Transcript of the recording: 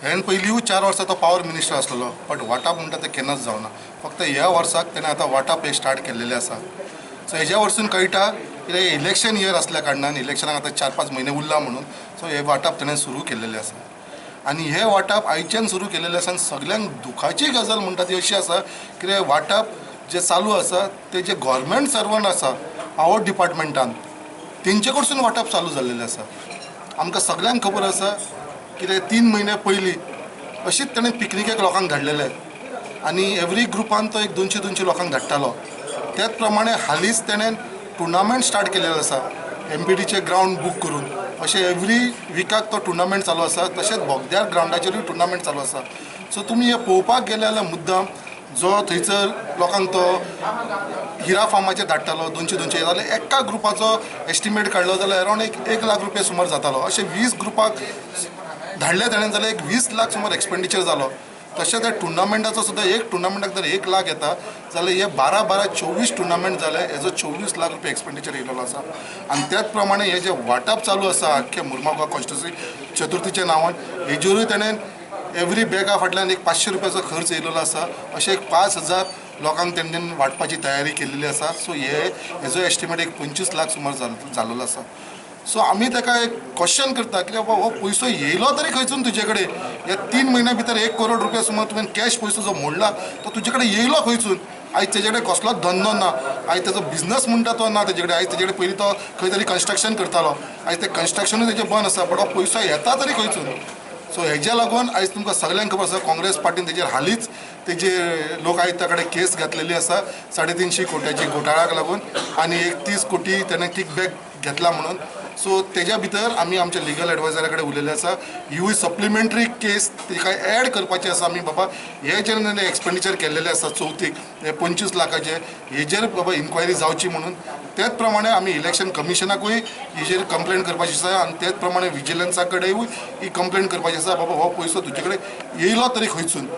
हेन पयलीं 4 वर्सां तो पावर मिनिस्टर आसलेलो, बट वाटाप म्हणटा ते केन्नाच जावना. फक्त ह्या वर्साक तेणें आतां वाटाप हे स्टार्ट केल्लेले आसा. सो हेज्या वरसून कळटा की इलेक्शन इयर असल्या कारणान इलेक्शनाक आतां 4-5 म्हयने उरला म्हणून सो हे वाटाप तेणें सुरू केल्लेले आसा. आनी हे वाटाप आयच्यान सुरू केल्लेले आसा. आनी सगळ्यांक दुखाची गजाल म्हणटा ती अशी आसा की वाटाप जे चालू आसा ते जे गव्हर्मेंट सर्वंट आसा पावर डिपार्टमेंटान तेंचे कडसून वाटाप चालू जाल्लेले आसा. आमकां सगळ्यांक खबर आसा की 3 म्हयने पयलीं अशीच तेणें पिकनिकेक लोकांक धाडलेले आनी एवरी ग्रुपान तो एक 200-200 लोकांक धाडटालो. त्याच प्रमाणे हालींच तेणें टुर्नामेंट स्टार्ट केलेलो आसा MPDचे ग्रावंड बूक करून. अशें एवरी विकाक तो टुर्नामेंट चालू आसा. तशेंच बोगद्यार ग्रावंडाचेरूय टुर्नामेंट चालू आसा. सो तुमी हे पळोवपाक गेले जाल्यार मुद्दाम जो थंयसर लोकांक तो हिरा फार्माचेर धाडटालो 200-200 जाल्यार एका ग्रुपाचो एस्टिमेट काडलो जाल्यार अरावंड 1 लाख रुपया सुमार जातालो. अशें 20 ग्रुपाक धाडले ताणें जाल्यार 20 लाख सुमार एक्सपेंडिचर जालो. तशें त्या टुर्नामेंटाचो सुद्दां एक टुर्नामेंटाक जर 1 लाख येता जाल्यार हे 12-24 टुर्नामेंट जाले हेजो 24 लाख रुपया एक्सपेंडिचर येयलेलो आसा. आनी त्याच प्रमाणे हे जे वाटाप चालू आसा आख्खे मुर्मुगांव कॉन्स्टिट्युन्सी चतुर्थीच्या नांवान हेजेरूय तेणें एवरी बॅगा फाटल्यान एक 500 रुपयाचो खर्च येयलेलो आसा. अशें एक 5000 लोकांक तेणें वाटपाची तयारी केल्ली आसा. सो हेजो एस्टिमेट एक 25 लाख सुमार जाल्लो आसा. सो आमी ताका एक क्वेश्चन करता की बाबा हो पयसो येयलो तरी खंयसून तुजे कडेन ह्या 3 म्हयन्या भितर 1 करोड रुपया सुमार तुवें कॅश पयसो जो मोडला तो तुजे कडेन येयलो खंयसून. आयज तेजे कडेन कसलोच धंदो ना. आयज तेजो बिझनस म्हणटा तो ना तेजे कडेन. आयज तेजे कडेन पयलीं तो खंय तरी कन्स्ट्रक्शन करतालो. आयज तें कन्स्ट्रक्शनूय तेजें बंद आसा. बट हो पयसो येता तरी खंयसून. सो हेज्या लागून आयज तुमकां सगळ्यांक खबर आसा काँग्रेस पार्टीन तेजेर हालींच तेजे लोक आयुक्ता कडेन केस घातलेली आसा 350 कोट्याची घोटाळ्याक लागून आनी 31 कोटी तेणें किकबॅक घेतला म्हणून. सो तेज्या भितर आमी आमच्या लिगल एडवायझरा कडेन उलयले आसा ही सप्लिमेंटरी केस तिका एड करपाची आसा. आमी बाबा हे जे एक्सपेंडिचर केल्लेले आसा चवथीक हे 25 लाखाचे हेजेर बाबा इन्क्वायरी जावची म्हणून. त्याच प्रमाणे आमी इलेक्शन कमिशनाकूय हेजेर कंप्लेंट करपाची आसा आनी त्याच प्रमाणे विजिलन्सा कडेनूय ही कंप्लेंट करपाची आसा बाबा हो पयसो तुजे कडेन येयलो तरी खंयसून.